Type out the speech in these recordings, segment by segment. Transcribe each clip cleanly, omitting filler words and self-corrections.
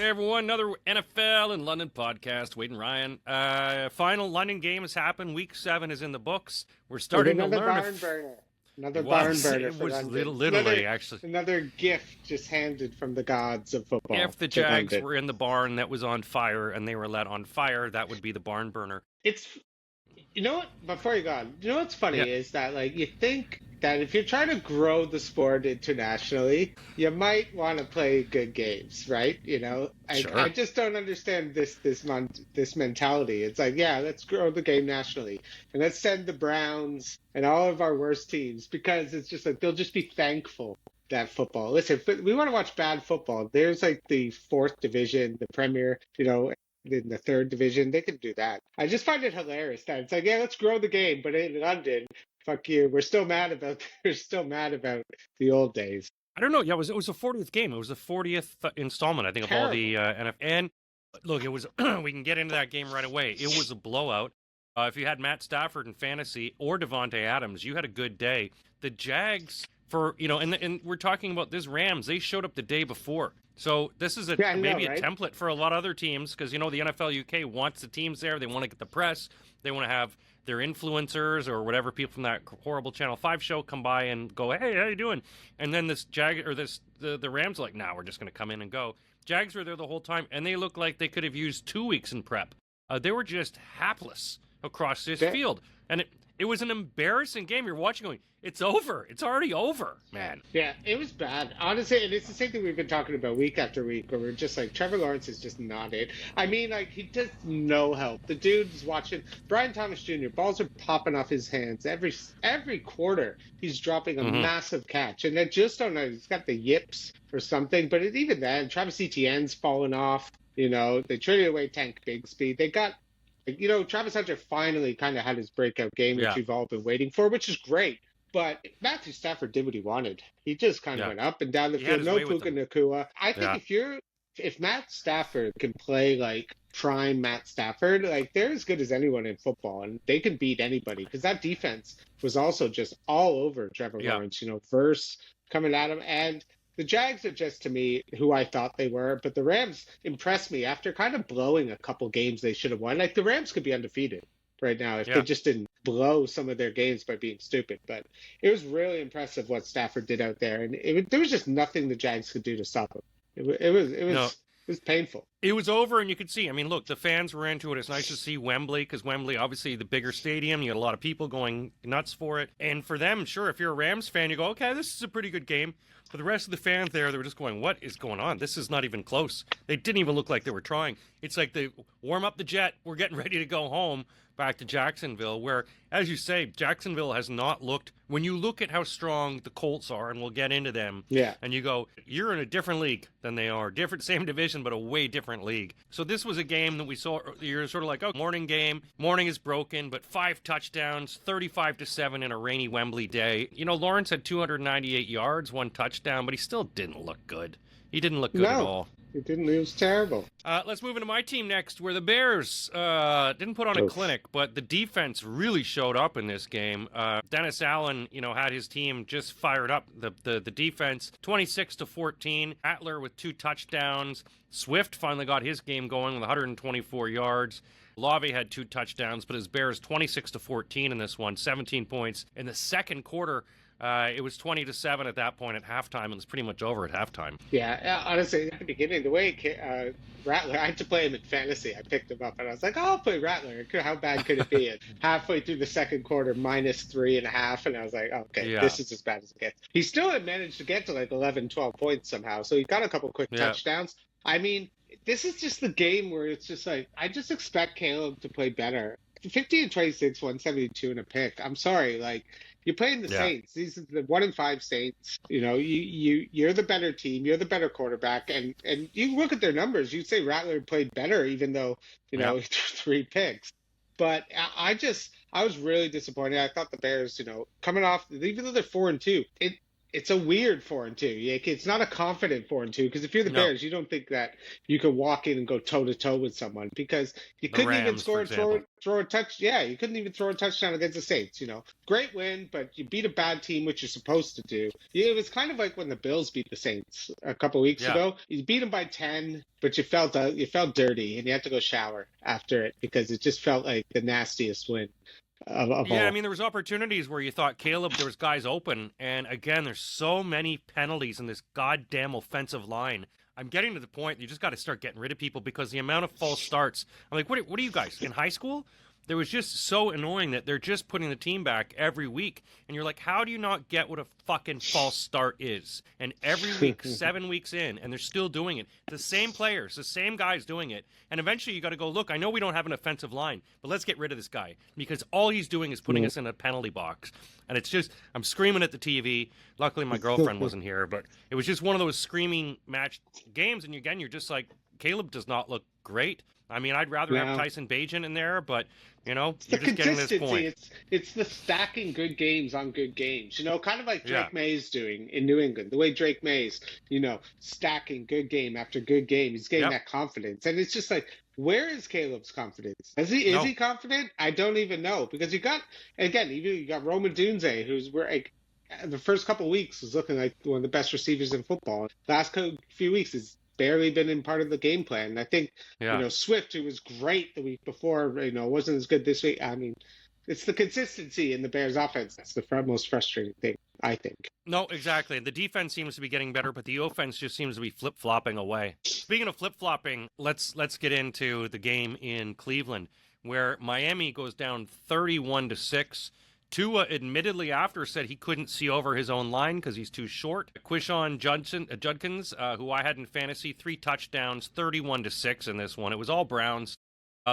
Hey everyone, another NFL in London podcast. Wade and Ryan. Final London game has happened. Week 7 is in the books. We're starting to learn. Another barn burner. It was literally another, actually another gift just handed from the gods of football. If the Jags were in the barn that was on fire and they were let on fire, that would be the barn burner. You know what? Before you go on, you know what's funny is that you think that if you're trying to grow the sport internationally, you might want to play good games, right? Sure. I just don't understand this mentality. It's let's grow the game nationally and let's send the Browns and all of our worst teams, because it's just they'll just be thankful that football. Listen, we want to watch bad football. There's the 4th division, the Premier, in the 3rd division, they can do that. I just find it hilarious that it's let's grow the game, but in London, fuck you. We're still mad about the old days. I don't know. Yeah, it was the 40th game. It was the 40th installment, I think, of all the NFL. And look, it was. We can get into that game right away. It was a blowout. If you had Matt Stafford in fantasy or Devontae Adams, you had a good day. The Jags, and we're talking about this Rams. They showed up the day before. So this is a template for a lot of other teams, because, the NFL UK wants the teams there. They want to get the press. They want to have their influencers or whatever people from that horrible Channel 5 show come by and go, hey, how you doing? And then the Rams are like, nah, we're just going to come in and go. Jags were there the whole time, and they looked like they could have used 2 weeks in prep. They were just hapless across this field. And it was an embarrassing game. You're watching going, it's over. It's already over, man. Yeah, it was bad. Honestly, and it's the same thing we've been talking about week after week, where we're just Trevor Lawrence is just not it. I mean, he does no help. The dude's watching Brian Thomas Jr. Balls are popping off his hands. Every quarter, he's dropping a massive catch. And I just don't know. He's got the yips or something. But even then, Travis Etienne's fallen off. They traded away Tank Bigsby. They got... Travis Hunter finally kind of had his breakout game, which we've all been waiting for, which is great. But Matthew Stafford did what he wanted. He just kind of went up and down the field. No Puka Nacua. I think if Matt Stafford can play prime Matt Stafford, they're as good as anyone in football, and they can beat anybody, because that defense was also just all over Trevor Lawrence. Verse coming at him, and the Jags are just, to me, who I thought they were, but the Rams impressed me after kind of blowing a couple games they should have won. The Rams could be undefeated right now if they just didn't blow some of their games by being stupid. But it was really impressive what Stafford did out there, and there was just nothing the Jags could do to stop him. It was painful. It was over, and you could see. I mean, look, the fans were into it. It's nice to see Wembley, because Wembley, obviously, the bigger stadium. You had a lot of people going nuts for it. And for them, sure, if you're a Rams fan, you go, okay, this is a pretty good game. For the rest of the fans there, they were just going, what is going on? This is not even close. They didn't even look like they were trying. It's like they warm up the jet. We're getting ready to go home back to Jacksonville, where, as you say, Jacksonville has not looked. When you look at how strong the Colts are, and we'll get into them, and you go, you're in a different league than they are. Same division, but a way different league. So this was a game that we saw. You're sort of like, oh, morning game. Morning is broken, but 5 touchdowns, 35-7 in a rainy Wembley day. Lawrence had 298 yards, 1 touchdown, but he still didn't look good. He didn't look good at all. He didn't. It was terrible. Let's move into my team next, where the Bears didn't put on a clinic, but the defense really showed up in this game. Dennis Allen, had his team just fired up. The defense, 26-14. Rattler with 2 touchdowns. Swift finally got his game going with 124 yards. Lave had 2 touchdowns, but his Bears 26-14 in this one, 17 points. In the second quarter, it was 20-7 at that point at halftime, and it was pretty much over at halftime. Yeah, honestly, at the beginning, the way Rattler, I had to play him in fantasy. I picked him up, and I was like, I'll play Rattler. How bad could it be? And halfway through the second quarter, -3.5, and I was like, okay, this is as bad as it gets. He still had managed to get to 11, 12 points somehow, so he got a couple quick touchdowns. I mean, this is just the game where it's just I just expect Caleb to play better. 50-26, 172 and a pick. I'm sorry, you're playing the Saints. These are the 1-5 Saints. You're the better team. You're the better quarterback, and you look at their numbers. You'd say Rattler played better, even though he threw 3 picks. But I was really disappointed. I thought the Bears, coming off, even though they're 4-2, it's a weird 4-2. Like, it's not a confident 4-2 because if you're the No, Bears, you don't think that you could walk in and go toe to toe with someone because you the couldn't even Rams, for example. throw a touch. Yeah, you couldn't even throw a touchdown against the Saints. Great win, but you beat a bad team, which you're supposed to do. Yeah, it was kind of like when the Bills beat the Saints a couple weeks Yeah. ago. You beat them by 10, but you felt dirty and you had to go shower after it because it just felt like the nastiest win of Yeah, I all. mean, there was opportunities where you thought Caleb, there was guys open, and again, there's so many penalties in this goddamn offensive line. I'm getting to the point you just got to start getting rid of people because the amount of false starts. I'm like, what are you guys in high school? There was just so annoying that they're just putting the team back every week, and you're like, how do you not get what a fucking false start is? And every week, 7 weeks in, and they're still doing it. The same players, the same guys doing it, and eventually you got to go, look, I know we don't have an offensive line, but let's get rid of this guy because all he's doing is putting us in a penalty box. And it's just, I'm screaming at the TV. Luckily, my girlfriend wasn't here, but it was just one of those screaming match games, and again, you're just like, Caleb does not look great. I mean, I'd rather have Tyson Bagent in there, but, you're just getting this point. It's the stacking good games on good games, kind of like Drake May's doing in New England. The way Drake May's, stacking good game after good game. He's getting that confidence. And it's just like, where is Caleb's confidence? Is he confident? I don't even know. Because you got Roman Dunze, who's the first couple of weeks was looking like one of the best receivers in football. Last few weeks is barely been in part of the game plan. And I think, Swift, who was great the week before, wasn't as good this week. I mean, it's the consistency in the Bears offense. That's the most frustrating thing, I think. No, exactly. The defense seems to be getting better, but the offense just seems to be flip-flopping away. Speaking of flip-flopping, let's get into the game in Cleveland, where Miami goes down 31-6. Tua admittedly after said he couldn't see over his own line because he's too short. Quishon Judkins, who I had in fantasy, 3 touchdowns, 31-6 in this one. It was all Browns.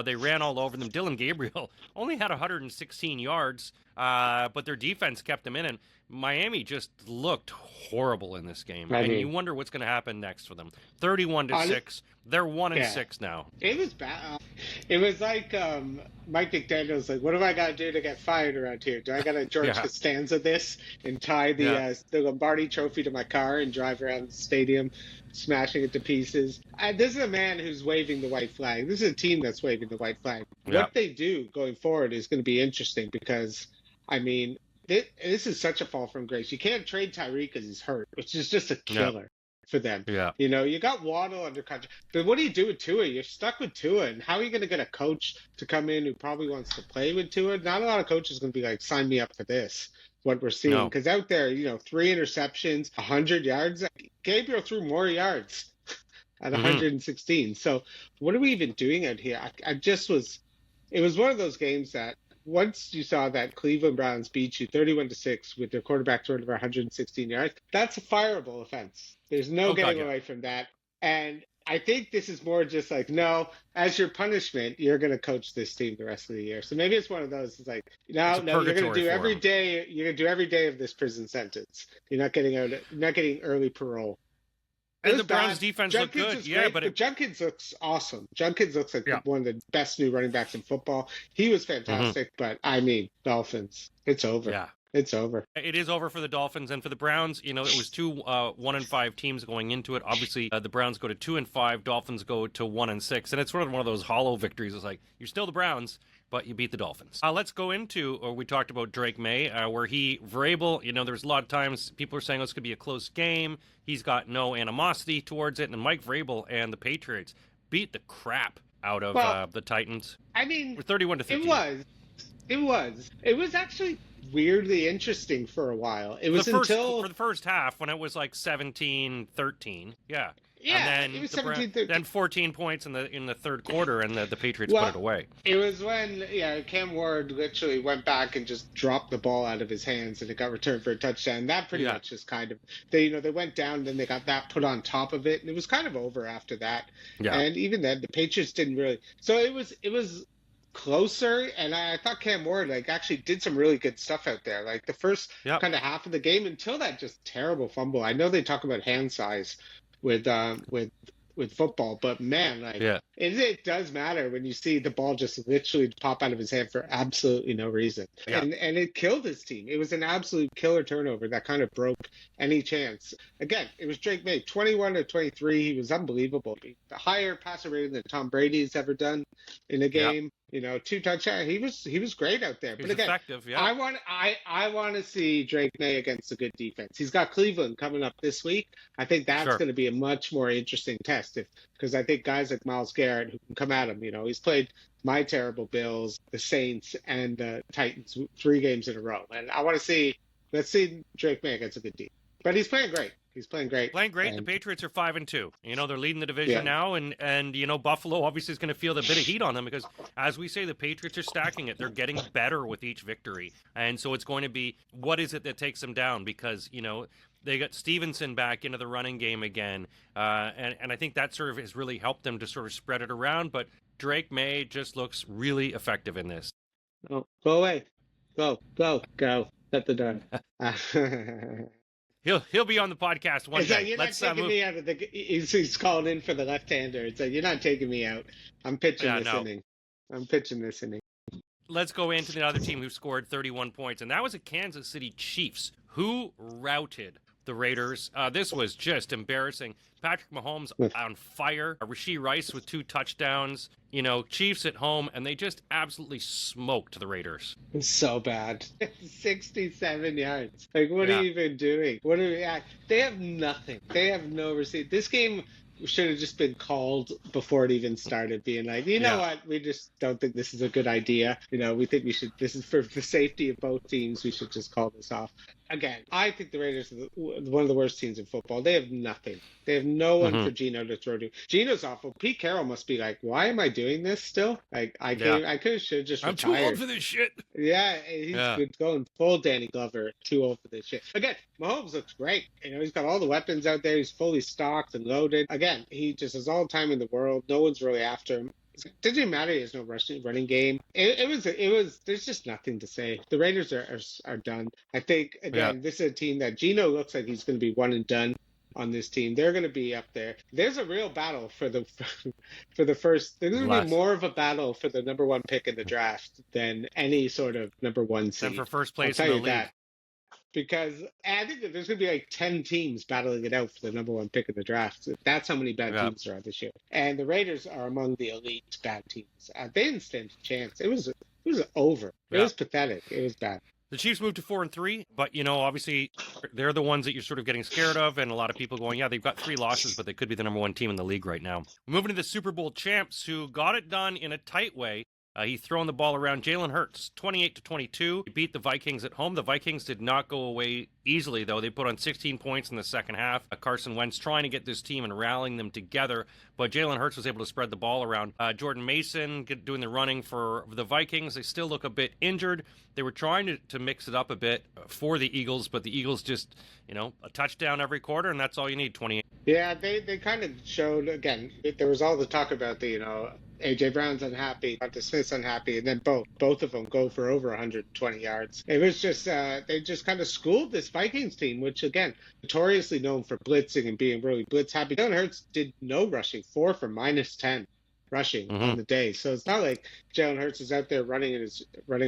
They ran all over them. Dylan Gabriel only had 116 yards, but their defense kept them in. And Miami just looked horrible in this game. And you wonder what's going to happen next for them. 31-6. They're 1-6 now. It was bad. It was like Mike McDaniel's like, what do I got to do to get fired around here? Do I got to George Costanza this and tie the Lombardi trophy to my car and drive around the stadium smashing it to pieces? This is a man who's waving the white flag. This is a team that's waving the white flag. What they do going forward is going to be interesting because, I mean, this is such a fall from grace. You can't trade Tyreek because he's hurt, which is just a killer for them. Yeah. You got Waddle under contract. But what do you do with Tua? You're stuck with Tua. And how are you going to get a coach to come in who probably wants to play with Tua? Not a lot of coaches are going to be like, sign me up for this, what we're seeing. Because out there, 3 interceptions, 100 yards. Gabriel threw more yards at 116. So what are we even doing out here? It was one of those games that once you saw that Cleveland Browns beat you 31-6 with their quarterback throwing over 116 yards, that's a fireable offense. There's no getting away from that. And I think this is more just like, no, as your punishment, you're going to coach this team the rest of the year. So maybe it's one of those. It's like, no, you're going to do every day. You're going to do every day of this prison sentence. You're not getting out. You're not getting early parole. And the Browns' defense looked good. Yeah, but Judkins looks awesome. Judkins looks like one of the best new running backs in football. He was fantastic, but I mean, Dolphins, it's over. Yeah. It's over. It is over for the Dolphins and for the Browns. It was 2 1-5 teams going into it. Obviously, the Browns go to 2-5, Dolphins go to 1-6, and it's sort of one of those hollow victories. It's like you're still the Browns, but you beat the Dolphins. Let's go into, or we talked about Drake May, where Vrabel. There's a lot of times people are saying this could be a close game. He's got no animosity towards it, and Mike Vrabel and the Patriots beat the crap out of the Titans. I mean, 31-15. It was actually weirdly interesting for a while. It was for the first half when it was like 17-13. Yeah. Yeah, and then it was 17-13. Then 14 points in the third quarter, and the Patriots put it away. It was when Cam Ward literally went back and just dropped the ball out of his hands, and it got returned for a touchdown. That pretty much just kind of they went down, then they got that put on top of it, and it was kind of over after that. Yeah. And even then, the Patriots didn't really. So it was closer, and I thought Cam Ward actually did some really good stuff out there. Like the first kind of half of the game until that just terrible fumble. I know they talk about hand size with with football, but man, like Yeah. it does matter when you see the ball just literally pop out of his hand for absolutely no reason. Yeah. And it killed his team. It was an absolute killer turnover that kind of broke any chance. Again, it was Drake May, 21 to 23. He was unbelievable. The higher passer rating than Tom Brady's ever done in a Yeah. game. 2 touchdowns. He was great out there. He But was again, effective. Yeah. I want to see Drake May against a good defense. He's got Cleveland coming up this week. I think that's Sure. going to be a much more interesting test because I think guys like Myles Garrett who can come at him. He's played my terrible Bills, the Saints, and the Titans 3 games in a row, and I want to see. Let's see Drake May against a good team. But he's playing great. He's playing great. Playing great. The And Patriots are 5-2. They're leading the division Yeah. now, and Buffalo obviously is going to feel the bit of heat on them because, as we say, the Patriots are stacking it. They're getting better with each victory, and so it's going to be what is it that takes them down because they got Stevenson back into the running game again, and I think that sort of has really helped them to sort of spread it around. But Drake May just looks really effective in this. oh, go away, go. Shut the door. He'll be on the podcast one It's like day. you're Let's not taking move. me out of the. He's calling in for the left-hander. It's like you're not taking me out. I'm pitching Yeah, this no. inning. I'm pitching this inning. Let's go into the other team who scored 31 points, and that was the Kansas City Chiefs, who routed the Raiders. This was just embarrassing. Patrick Mahomes on fire. Rashee Rice with 2 touchdowns. Chiefs at home, and they just absolutely smoked the Raiders. It's so bad. 67 yards. Like, what Yeah. are you even doing? What are we at? They have nothing. They have no receipt. This game should have just been called before it even started, being like, you know Yeah. what? We just don't think this is a good idea. We think this is for the safety of both teams. We should just call this off. Again, I think the Raiders are one of the worst teams in football. They have nothing. They have no one for Geno to throw to. Geno's awful. Pete Carroll must be like, why am I doing this still? Like, I should have just I'm retired. too old for this shit. Yeah, he's good going full Danny Glover, too old for this shit. Again, Mahomes looks great. He's got all the weapons out there. He's fully stocked and loaded. Again, he just has all the time in the world. No one's really after him. It doesn't matter. There's no running game. It was. There's just nothing to say. The Raiders are done. I think again, This is a team that Geno looks like he's going to be one and done on this team. They're going to be up there. There's a real battle for the first. There's going to be more of a battle for the number 1 pick in the draft than any sort of number 1 seed. And for first place I'll in tell the you league. that. Because I think that there's going to be like 10 teams battling it out for the number 1 pick in the draft. That's how many bad teams there are this year. And the Raiders are among the elite bad teams. They didn't stand a chance. It was over. It was pathetic. It was bad. The Chiefs moved to 4-3, but obviously they're the ones that you're sort of getting scared of, and a lot of people going, yeah, they've got 3 losses, but they could be the number 1 team in the league right now. Moving to the Super Bowl champs, who got it done in a tight way. He's throwing the ball around. Jalen Hurts, 28-22. He beat the Vikings at home. The Vikings did not go away easily, though. They put on 16 points in the second half. Carson Wentz trying to get this team and rallying them together, but Jalen Hurts was able to spread the ball around. Jordan Mason doing the running for the Vikings. They still look a bit injured. They were trying to mix it up a bit for the Eagles, but the Eagles just, a touchdown every quarter, and that's all you need, 28. Yeah, they kind of showed, again, there was all the talk about the, A.J. Brown's unhappy, Devonta Smith's unhappy, and then both of them go for over 120 yards. It was just, they just kind of schooled this Vikings team, which, again, notoriously known for blitzing and being really blitz happy. Jalen Hurts did no rushing, 4 for -10 rushing on the day. So it's not like Jalen Hurts is out there running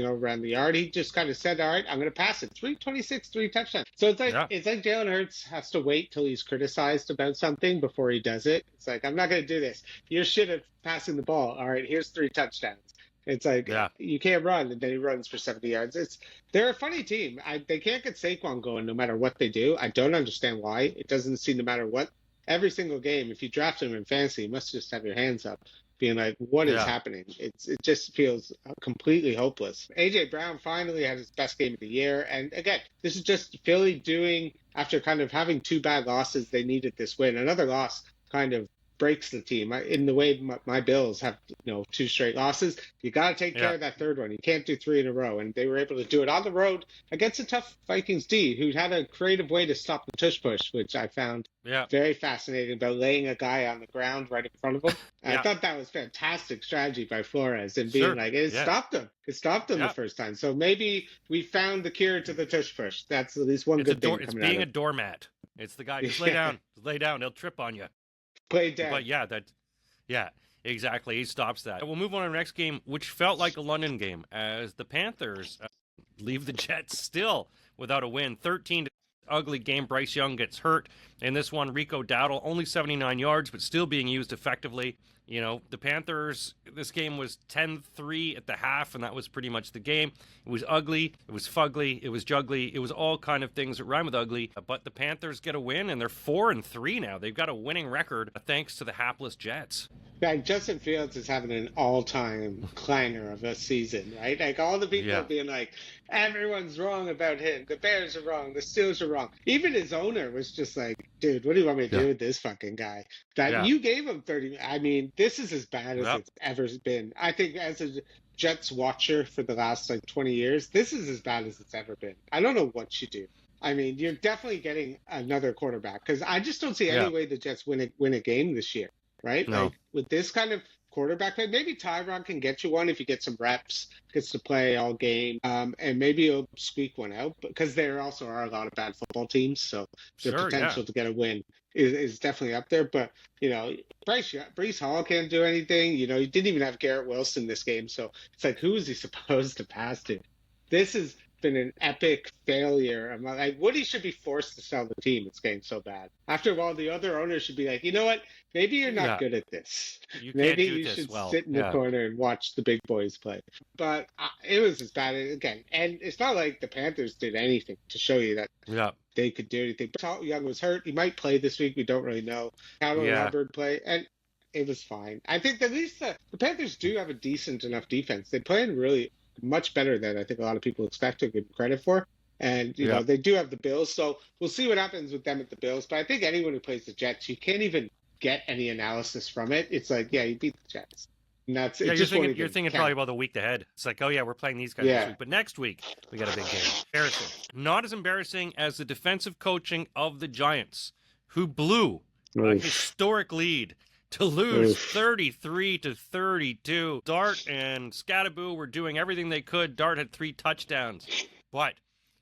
over around the yard. He just kind of said, all right, I'm going to pass it. 326, 3 touchdowns. So it's like Jalen Hurts has to wait till he's criticized about something before he does it. It's like, I'm not going to do this. You're shit at passing the ball. All right, here's 3 touchdowns. It's like, you can't run, and then he runs for 70 yards. They're a funny team. They can't get Saquon going no matter what they do. I don't understand why. It doesn't seem no matter what. Every single game, if you draft him in fantasy, you must just have your hands up, being like, what is happening? It just feels completely hopeless. A.J. Brown finally had his best game of the year. And again, this is just Philly doing, after kind of having 2 bad losses, they needed this win. Another loss kind of breaks the team. In the way my Bills have 2 straight losses, you got to take care of that 3rd one. You can't do 3 in a row, and they were able to do it on the road against a tough Vikings D, who had a creative way to stop the tush push, which I found very fascinating, about laying a guy on the ground right in front of him. I thought that was fantastic strategy by Flores, and being like, it stopped him. It stopped him the first time. So maybe we found the cure to the tush push. That's at least one good thing coming out of it. It's being a doormat. It's the guy, just lay down. Just lay down. He'll trip on you. Play dead. But yeah, exactly. He stops that. We'll move on to the next game, which felt like a London game, as the Panthers leave the Jets still without a win. 13 ugly game. Bryce Young gets hurt in this one. Rico Dowdle only 79 yards, but still being used effectively. You know, the Panthers, this game was 10-3 at the half, and that was pretty much the game. It was ugly, it was fugly, it was juggly, it was all kind of things that rhyme with ugly. But the Panthers get a win, and they're 4-3 now. They've got a winning record thanks to the hapless Jets. Yeah, Justin Fields is having an all-time clanger of a season, right? Like all the people being like, everyone's wrong about him. The Bears are wrong. The Steelers are wrong. Even his owner was just like, dude, what do you want me to do with this fucking guy? That you gave him 30. I mean, this is as bad as it's ever been. I think as a Jets watcher for the last like 20 years, this is as bad as it's ever been. I don't know what you do. I mean, you're definitely getting another quarterback because I just don't see any way the Jets win a game this year. Right? No. Like, with this kind of quarterback play, maybe Tyrod can get you one if you get some reps, gets to play all game, and maybe he'll squeak one out because there also are a lot of bad football teams, so the potential to get a win is definitely up there. But, you know, Breece Hall can't do anything. You know, he didn't even have Garrett Wilson this game, so it's like, who is he supposed to pass to? This has been an epic failure. I'm like, Woody should be forced to sell the team. It's getting so bad. After a while, the other owners should be like, you know what? Maybe you're not good at this. Maybe you should sit in the corner and watch the big boys play. But it was as bad again. And it's not like the Panthers did anything to show you that they could do anything. But Young was hurt. He might play this week. We don't really know. How will Hubbard play? And it was fine. I think at least the Panthers do have a decent enough defense. They play in really much better than I think a lot of people expect or give credit for. And, you know, they do have the Bills. So we'll see what happens with them at the Bills. But I think anyone who plays the Jets, you can't even get any analysis from it. It's like, you beat the Jets. And that's it. You're thinking probably about the week ahead. It's like, we're playing these guys this week. But next week, we got a big game. Embarrassing. Not as embarrassing as the defensive coaching of the Giants, who blew a historic lead to lose 33-32. Dart and Scattaboo were doing everything they could. Dart had 3 touchdowns. But,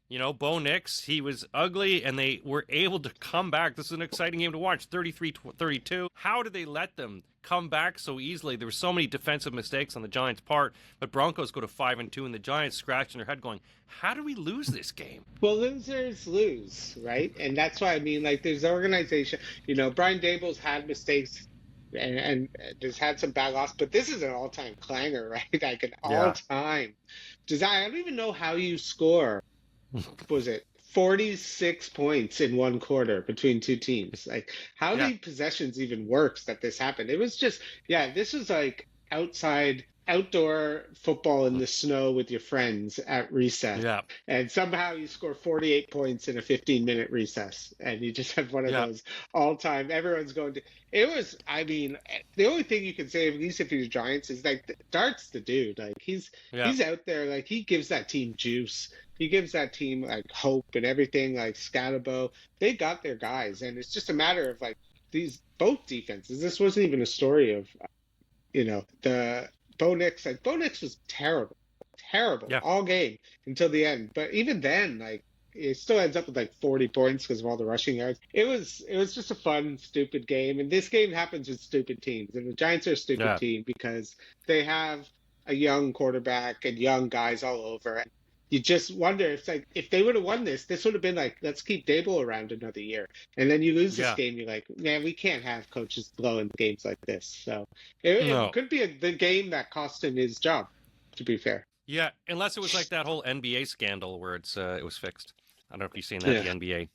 you know, Bo Nix, he was ugly, and they were able to come back. This is an exciting game to watch, 33-32. How did they let them come back so easily? There were so many defensive mistakes on the Giants' part, but Broncos go to 5-2, and the Giants scratching their head going, how do we lose this game? Well, losers lose, right? And that's why, I mean, like, there's organization. You know, Brian Daboll's had mistakes and just had some bad loss, but this is an all-time clanger, right? Like an all-time design. I don't even know how you score. Was it 46 points in one quarter between two teams? Like, how many possessions even works that this happened? It was just, this was like outdoor football in the snow with your friends at recess. Yeah. And somehow you score 48 points in a 15-minute recess. And you just have one of those all-time, everyone's going to... It was, I mean, the only thing you can say, at least if you're Giants, is like, Dart's the dude. Like, he's out there, like, he gives that team juice. He gives that team, like, hope and everything, like, Scatterbo. They got their guys. And it's just a matter of, like, both defenses. This wasn't even a story of, you know, the... Bo Nix was terrible all game until the end. But even then, like, it still ends up with like 40 points because of all the rushing yards. It was just a fun, stupid game. And this game happens with stupid teams. And the Giants are a stupid team because they have a young quarterback and young guys all over. You just wonder if they would have won this would have been like, let's keep Dable around another year. And then you lose this game, you're like, man, we can't have coaches blowing games like this. So it could be the game that cost him his job, to be fair. Yeah, unless it was like that whole NBA scandal where it was fixed. I don't know if you've seen that, the NBA.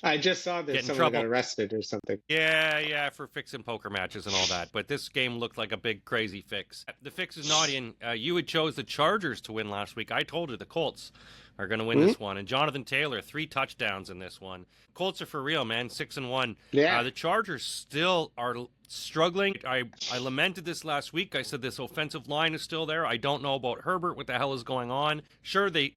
I just saw that someone got arrested or something. Yeah, for fixing poker matches and all that. But this game looked like a big, crazy fix. The fix is not in. You had chose the Chargers to win last week. I told you the Colts are going to win this one. And Jonathan Taylor, 3 touchdowns in this one. Colts are for real, man, 6-1. Yeah. The Chargers still are struggling. I lamented this last week. I said this offensive line is still there. I don't know about Herbert. What the hell is going on? Sure, they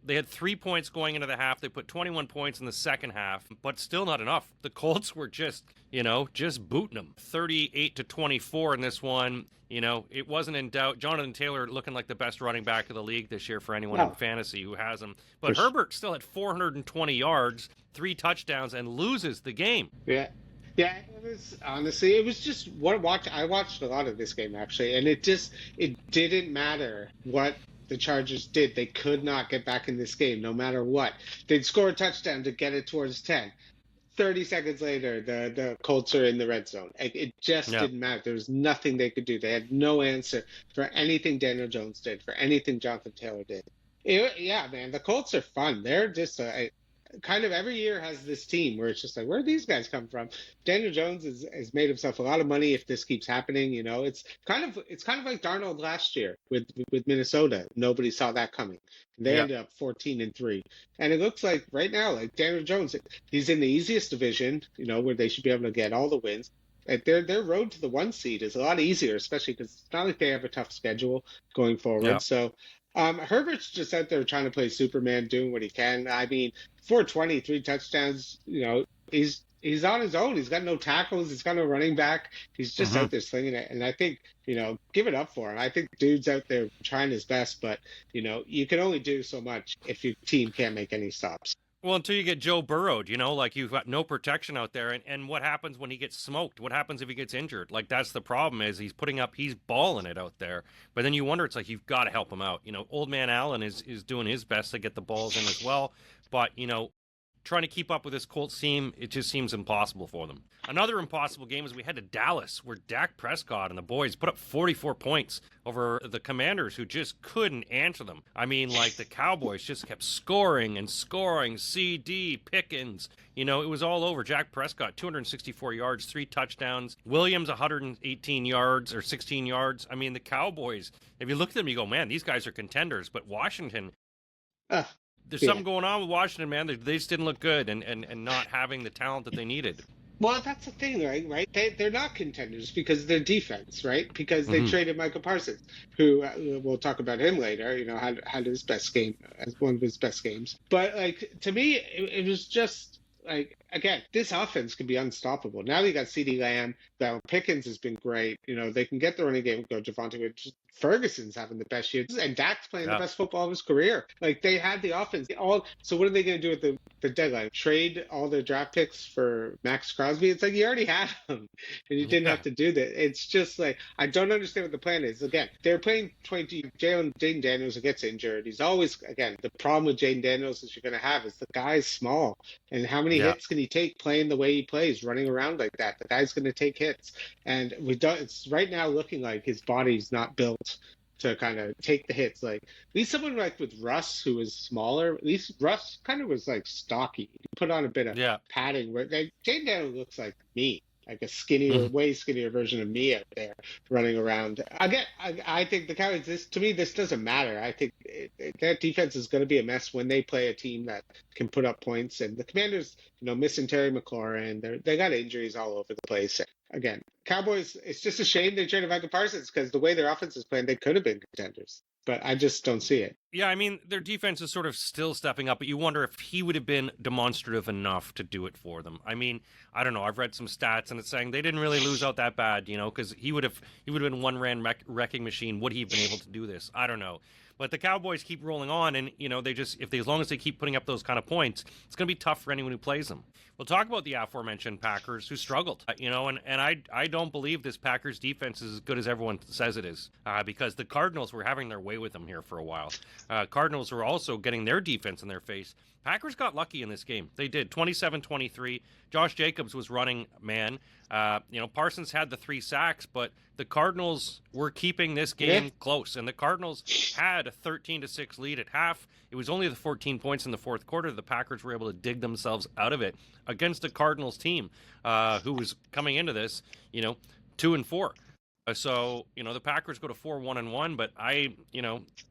had 3 points going into the half. They put 21 points in the second half, but still not enough. The Colts were just booting them. 38-24 in this one. You know, it wasn't in doubt. Jonathan Taylor looking like the best running back of the league this year for anyone in fantasy who has him. But Herbert still had 420 yards, 3 touchdowns, and loses the game. Yeah. Yeah, it was honestly, it was just what watch. I watched a lot of this game actually, and it didn't matter what the Chargers did. They could not get back in this game, no matter what. They'd score a touchdown to get it towards 10. 30 seconds later, the Colts are in the red zone. It just Yeah. didn't matter. There was nothing they could do. They had no answer for anything Daniel Jones did, for anything Jonathan Taylor did. Yeah, man, the Colts are fun. They're just kind of every year has this team where it's just like, where do these guys come from? Daniel Jones has made himself a lot of money if this keeps happening. It's kind of like Darnold last year with Minnesota. Nobody saw that coming. They Yeah. ended up 14-3, and it looks like right now, like Daniel Jones, he's in the easiest division, where they should be able to get all the wins. Like their road to the 1 seed is a lot easier, especially because it's not like they have a tough schedule going Yeah. forward. So Herbert's just out there trying to play Superman, doing what he can. I mean, 423 touchdowns. He's on his own. He's got no tackles. He's got no running back. He's just Hmm. out there slinging it. And I think, give it up for him. I think dude's out there trying his best, but you can only do so much if your team can't make any stops. Well, until you get Joe Burrowed, like you've got no protection out there. And what happens when he gets smoked? What happens if he gets injured? Like, that's the problem is he's balling it out there. But then you wonder, it's like, you've got to help him out. Old man Allen is doing his best to get the balls in as well. But, trying to keep up with this Colts team, it just seems impossible for them. Another impossible game is we head to Dallas, where Dak Prescott and the boys put up 44 points over the Commanders, who just couldn't answer them. I mean, like, the Cowboys just kept scoring and scoring. CD, Pickens, it was all over. Dak Prescott, 264 yards, 3 touchdowns. Williams, 118 yards or 16 yards. I mean, the Cowboys, if you look at them, you go, man, these guys are contenders. But Washington, Uh, there's yeah. something going on with Washington, man. They just didn't look good and not having the talent that they needed. Well, that's the thing, right? They're not contenders because of their defense, right? Because they Mm-hmm. traded Michael Parsons, who we'll talk about him later. Had his best game as one of his best games. But like to me, it was just like again, this offense can be unstoppable. Now they got CeeDee Lamb. Now Pickens has been great. They can get the running game. Go Javonte. Ferguson's having the best year, and Dak's playing the best football of his career. Like they had the offense. So what are they going to do at the deadline? Trade all their draft picks for Max Crosby? It's like you already had him, and you didn't have to do that. It's just like I don't understand what the plan is. Again, they're playing Jaden Daniels gets injured. He's always the problem with Jaden Daniels is you're going to have is the guy's small, and how many hits can he take playing the way he plays, running around like that? The guy's going to take hits, and it's right now looking like his body's not built to kind of take the hits. Like at least someone like with Russ, who is smaller, at least Russ kind of was like stocky. He put on a bit of padding. Where Jane Daniels looks like me, like a skinnier, way skinnier version of me out there running around. Again, I think the Cowboys. This doesn't matter. I think that defense is going to be a mess when they play a team that can put up points. And the Commanders, missing Terry McLaurin, they got injuries all over the place. Again, Cowboys, it's just a shame they traded Michael Parsons because the way their offense is playing, they could have been contenders. But I just don't see it. Yeah, I mean, their defense is sort of still stepping up, but you wonder if he would have been demonstrative enough to do it for them. I mean, I don't know. I've read some stats, and it's saying they didn't really lose out that bad, because he would have been one-ran wrecking machine. Would he have been able to do this? I don't know. But the Cowboys keep rolling on, and as long as they keep putting up those kind of points, it's going to be tough for anyone who plays them. We'll talk about the aforementioned Packers who struggled, and I don't believe this Packers defense is as good as everyone says it is, because the Cardinals were having their way with them here for a while. Cardinals were also getting their defense in their face. Packers got lucky in this game. They did. 27-23. Josh Jacobs was running man. Parsons had the 3 sacks, but the Cardinals were keeping this game close, and the Cardinals had a 13-6 lead at half. It was only the 14 points in the fourth quarter. The Packers were able to dig themselves out of it against a Cardinals team who was coming into this, 2-4. So, the Packers go to 4-1-1, but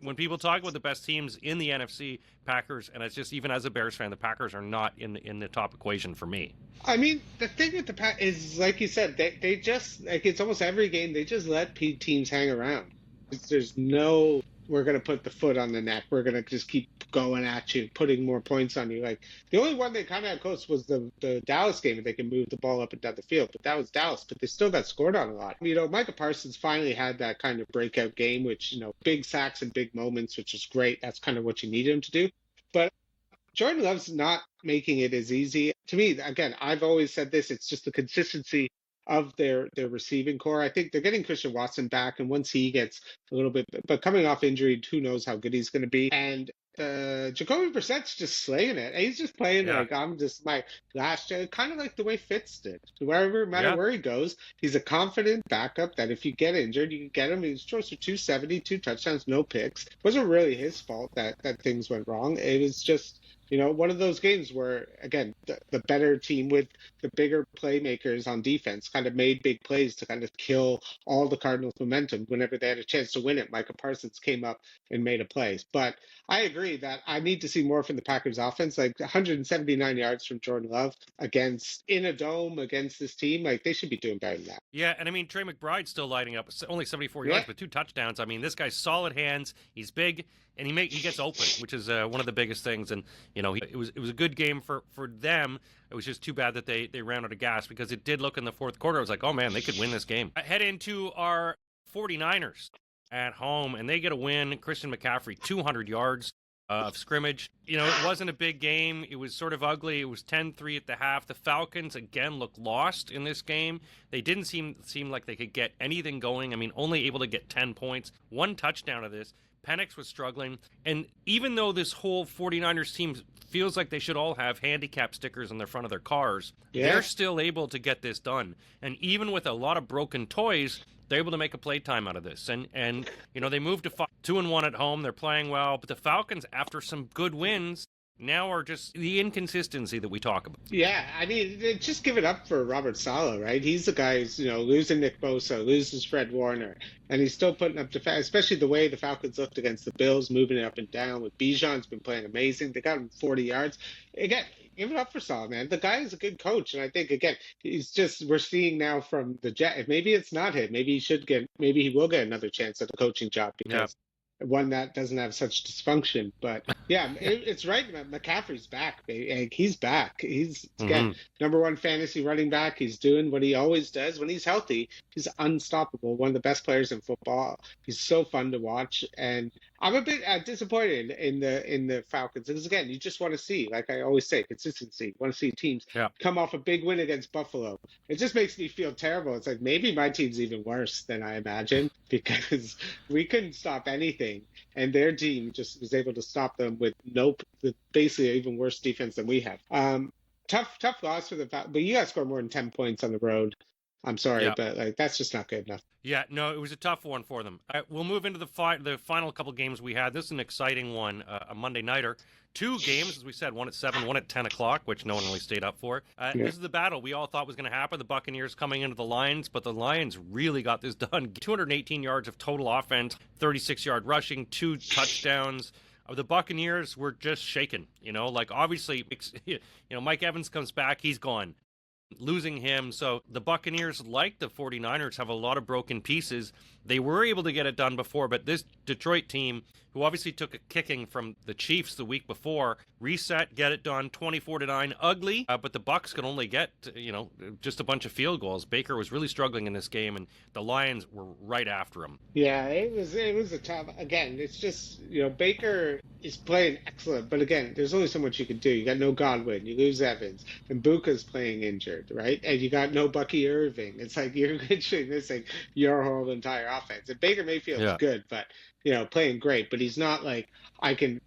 when people talk about the best teams in the NFC, Packers, and it's just even as a Bears fan, the Packers are not in the top equation for me. I mean, the thing with the Packers is, like you said, they just, like it's almost every game, they just let teams hang around. There's no, we're going to put the foot on the neck. We're going to just keep going at you, putting more points on you. Like the only one they kind of had close was the Dallas game, and they can move the ball up and down the field. But that was Dallas. But they still got scored on a lot. Micah Parsons finally had that kind of breakout game, which big sacks and big moments, which is great. That's kind of what you needed him to do. But Jordan Love's not making it as easy. To me, again, I've always said this, it's just the consistency of their receiving core. I think they're getting Christian Watson back, and once he gets a little bit, but coming off injury, who knows how good he's going to be. And Jacoby Brissett's just slaying it. He's just playing Yeah. like I'm just my last year, kind of like the way Fitz did. Wherever, matter Yeah. where he goes, he's a confident backup that if you get injured, you can get him. He throws for 270, 2 touchdowns, no picks. It wasn't really his fault that things went wrong. It was just one of those games where, again, the better team with the bigger playmakers on defense kind of made big plays to kind of kill all the Cardinals' momentum whenever they had a chance to win it. Micah Parsons came up and made a play. But I agree that I need to see more from the Packers offense, like 179 yards from Jordan Love in a dome against this team. Like, they should be doing better than that. Yeah, and I mean, Trey McBride's still lighting up. Only 74 yards, but 2 touchdowns. I mean, this guy's solid hands. He's big, and he gets open, which is one of the biggest things. And it was a good game for them. It was just too bad that they ran out of gas, because it did look in the fourth quarter. I was like, oh man, they could win this game. I head into our 49ers at home, and they get a win. Christian McCaffrey, 200 yards of scrimmage. It wasn't a big game. It was sort of ugly. It was 10-3 at the half. The Falcons, again, looked lost in this game. They didn't seem like they could get anything going. I mean, only able to get 10 points. 1 touchdown of this. Penix was struggling. And even though this whole 49ers team feels like they should all have handicap stickers on the front of their cars, they're still able to get this done. And even with a lot of broken toys, they're able to make a playtime out of this. And they moved to 2-1 at home. They're playing well. But the Falcons, after some good wins, now are just the inconsistency that we talk about. Yeah, I mean, just give it up for Robert Saleh, right? He's the guy who's, losing Nick Bosa, loses Fred Warner, and he's still putting up especially the way the Falcons looked against the Bills, moving it up and down. With Bijan's been playing amazing. They got him 40 yards. Again, give it up for Saleh, man. The guy is a good coach, and I think, again, we're seeing now from the Jet. Maybe it's not him. Maybe he will get another chance at a coaching job, because one that doesn't have such dysfunction. But yeah, it's right. McCaffrey's back, baby. He's back. He's again number 1 fantasy running back. He's doing what he always does when he's healthy. He's unstoppable. One of the best players in football. He's so fun to watch, and I'm a bit disappointed in the Falcons, because again, you just want to see, like I always say, consistency. You want to see teams come off a big win against Buffalo. It just makes me feel terrible. It's like maybe my team's even worse than I imagined, because we couldn't stop anything, and their team just was able to stop them with basically even worse defense than we have. Tough loss for the Falcons, but you got to score more than 10 points on the road. I'm sorry, but that's just not good enough. Yeah, no, it was a tough one for them. We'll move into the final couple games we had. This is an exciting one, a Monday nighter. 2 games, as we said, one at 7, one at 10 o'clock, which no one really stayed up for. This is the battle we all thought was going to happen. The Buccaneers coming into the Lions, but the Lions really got this done. 218 yards of total offense, 36-yard rushing, 2 touchdowns. The Buccaneers were just shaken. Obviously, Mike Evans comes back, he's gone. Losing him. So the Buccaneers, like the 49ers, have a lot of broken pieces. They were able to get it done before, but this Detroit team, who obviously took a kicking from the Chiefs the week before, reset, get it done, 24-9, ugly. But the Bucs could only get, just a bunch of field goals. Baker was really struggling in this game, and the Lions were right after him. Yeah, it was a tough. Again, it's just Baker is playing excellent, but again, there's only so much you can do. You got no Godwin, you lose Evans, and Buka's playing injured, right? And you got no Bucky Irving. It's like you're literally missing your whole entire offense. And Baker Mayfield is good, but playing great, but he's not like I can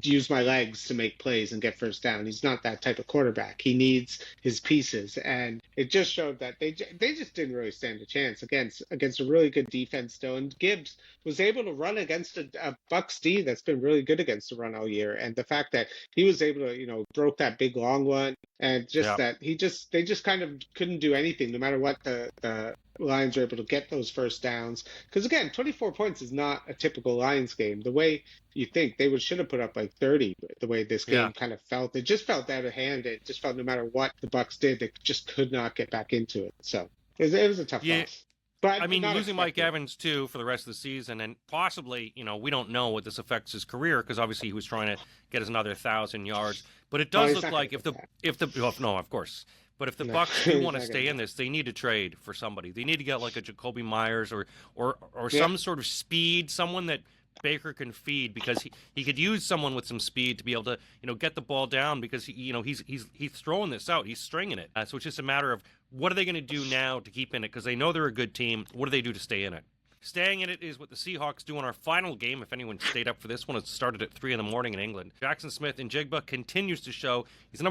use my legs to make plays and get first down. He's not that type of quarterback. He needs his pieces, and it just showed that they just didn't really stand a chance against a really good defense still. And Gibbs was able to run against a Bucs D that's been really good against the run all year, and the fact that he was able to broke that big long one, and just that they just kind of couldn't do anything no matter what the Lions are able to get those first downs. Because again, 24 points is not a typical Lions game. The way you think they should have put up like 30, the way this game kind of felt. It just felt out of hand. It just felt no matter what the Bucs did, they just could not get back into it. So it was a tough loss. But I mean, losing Mike Evans, too, for the rest of the season, and possibly, we don't know what this affects his career, because obviously he was trying to get us another 1,000 yards. But it does look like no, of course. But if the Bucs do want to stay in this, they need to trade for somebody. They need to get like a Jacoby Myers or some sort of speed, someone that Baker can feed, because he could use someone with some speed to be able to, get the ball down, because he's throwing this out, he's stringing it. So it's just a matter of what are they going to do now to keep in it, because they know they're a good team. What do they do to stay in it? Staying in it is what the Seahawks do in our final game. If anyone stayed up for this one, it started at 3 a.m. in England. Jackson Smith-Njigba continues to show he's the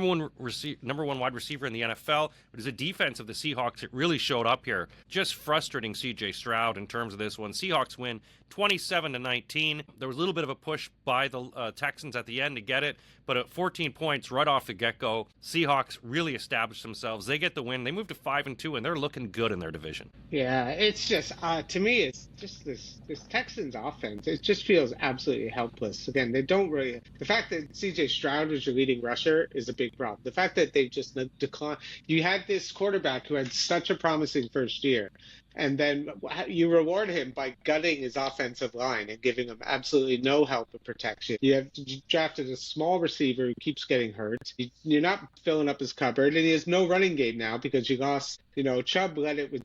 number one wide receiver in the NFL, but as a defense of the Seahawks, it really showed up here. Just frustrating C.J. Stroud in terms of this one. Seahawks win 27-19. There was a little bit of a push by the Texans at the end to get it, but at 14 points right off the get-go, Seahawks really established themselves. They get the win. They move to 5-2, and they're looking good in their division. Yeah, it's just to me, it's just this Texans offense. It just feels absolutely helpless. Again, they don't really. The fact that C.J. Stroud is your leading rusher is a big problem. The fact that they just declined. You had this quarterback who had such a promising first year, and then you reward him by gutting his offensive line and giving him absolutely no help and protection. You drafted a small receiver who keeps getting hurt. You're not filling up his cupboard, and he has no running game now because you lost. Chubb led it with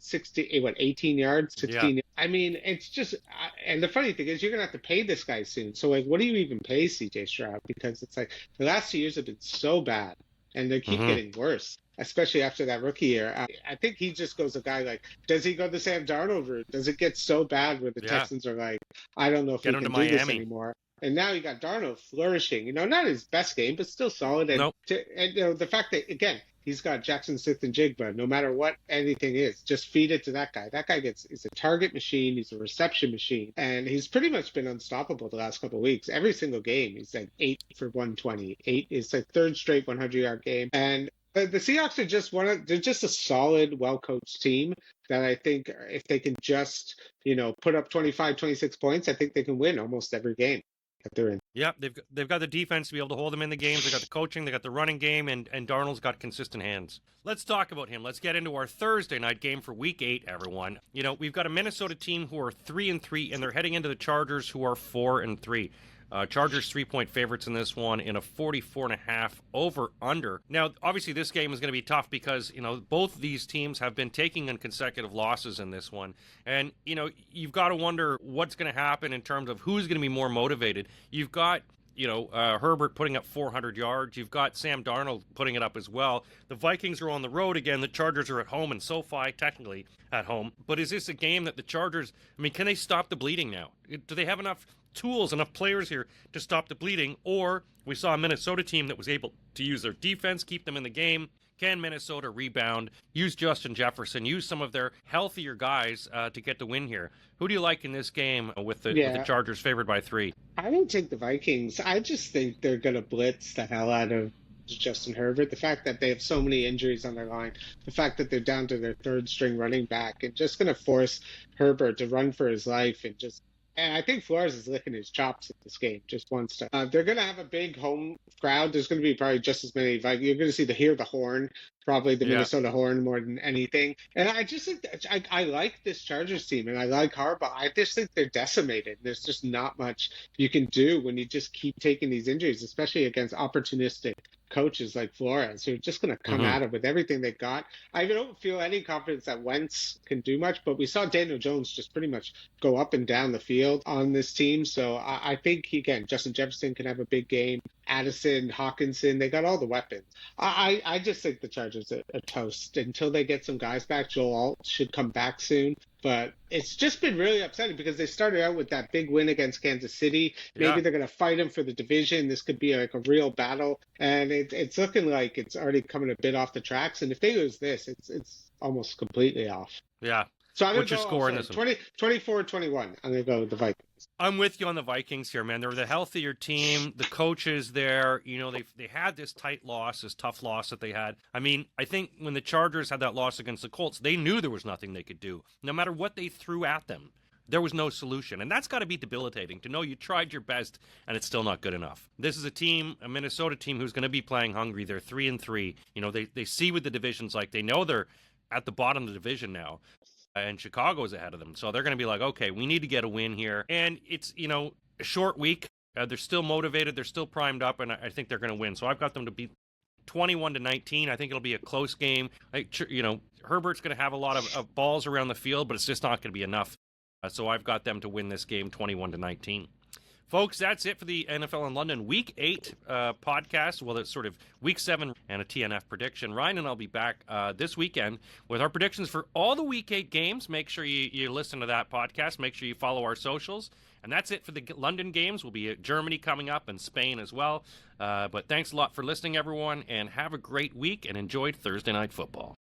18 yards, 16 yards. I mean, it's just, and the funny thing is you're going to have to pay this guy soon. So, what do you even pay C.J. Stroud? Because it's like the last 2 years have been so bad, and they keep getting worse, especially after that rookie year. I think he just goes a guy like, does he go the Sam Darnold route? Does it get so bad where the Texans are like, I don't know if we can do this anymore? And now you got Darnold flourishing, not his best game, but still solid. And, the fact that, again, he's got Jackson Smith-Njigba, no matter what anything is, just feed it to that guy. That guy is a target machine. He's a reception machine. And he's pretty much been unstoppable the last couple of weeks. Every single game, he's like 8 for 120. It's a third straight 100-yard game. And the Seahawks are they're just a solid, well-coached team that I think if they can just, put up 25, 26 points, I think they can win almost every game that they're in. Yeah, they've got the defense to be able to hold them in the games. They got the coaching, they got the running game, and Darnold's got consistent hands. Let's talk about him. Let's get into our Thursday night game for Week 8, everyone. We've got a Minnesota team who are 3-3, and they're heading into the Chargers, who are 4-3. Chargers 3-point favorites in this one in a 44.5 over-under. Now, obviously, this game is going to be tough because, both these teams have been taking in consecutive losses in this one. And, you've got to wonder what's going to happen in terms of who's going to be more motivated. You've got Herbert putting up 400 yards. You've got Sam Darnold putting it up as well. The Vikings are on the road again. The Chargers are at home, and SoFi technically at home. But is this a game that the Chargers, can they stop the bleeding now? Do they have enough tools, enough players here to stop the bleeding? Or we saw a Minnesota team that was able to use their defense, keep them in the game. Can Minnesota rebound, use Justin Jefferson, use some of their healthier guys to get the win here? Who do you like in this game with the Chargers favored by 3? I don't take the Vikings. I just think they're going to blitz the hell out of Justin Herbert. The fact that they have so many injuries on their line, the fact that they're down to their third string running back, and just going to force Herbert to run for his life and I think Flores is licking his chops at this game, just wants to. They're going to have a big home crowd. There's going to be probably just as many. You're going to see the horn, probably the Minnesota horn more than anything. And I just think that I like this Chargers team, and I like Harbaugh. I just think they're decimated. There's just not much you can do when you just keep taking these injuries, especially against opportunistic coaches like Flores, who are just going to come at it with everything they got. I don't feel any confidence that Wentz can do much, but we saw Daniel Jones just pretty much go up and down the field on this team. So I think, again, Justin Jefferson can have a big game. Addison, Hawkinson, they got all the weapons. I just think the Chargers are toast until they get some guys back. Joel Alt should come back soon. But it's just been really upsetting because they started out with that big win against Kansas City. Maybe they're going to fight them for the division. This could be like a real battle. And it's looking like it's already coming a bit off the tracks. And if they lose this, it's almost completely off. Yeah. So I'm going to go score in this one? 24-21. I'm going to go with the Vikings. I'm with you on the Vikings here, man. They're the healthier team. The coaches there, they had this tight loss, this tough loss that they had. I think when the Chargers had that loss against the Colts, they knew there was nothing they could do. No matter what they threw at them, there was no solution. And that's got to be debilitating, to know you tried your best and it's still not good enough. This is a Minnesota team who's going to be playing hungry. They're 3-3. They see what the division's like. They know they're at the bottom of the division now. And Chicago's ahead of them. So they're going to be like, okay, we need to get a win here. And it's, a short week. They're still motivated. They're still primed up, and I think they're going to win. So I've got them to beat 21-19. I think it'll be a close game. Herbert's going to have a lot of balls around the field, but it's just not going to be enough. So I've got them to win this game 21-19. Folks, that's it for the NFL in London Week 8 podcast. Well, it's sort of Week 7 and a TNF prediction. Ryan and I'll be back this weekend with our predictions for all the Week 8 games. Make sure you listen to that podcast. Make sure you follow our socials. And that's it for the London games. We'll be at Germany coming up and Spain as well. But thanks a lot for listening, everyone, and have a great week and enjoy Thursday Night Football.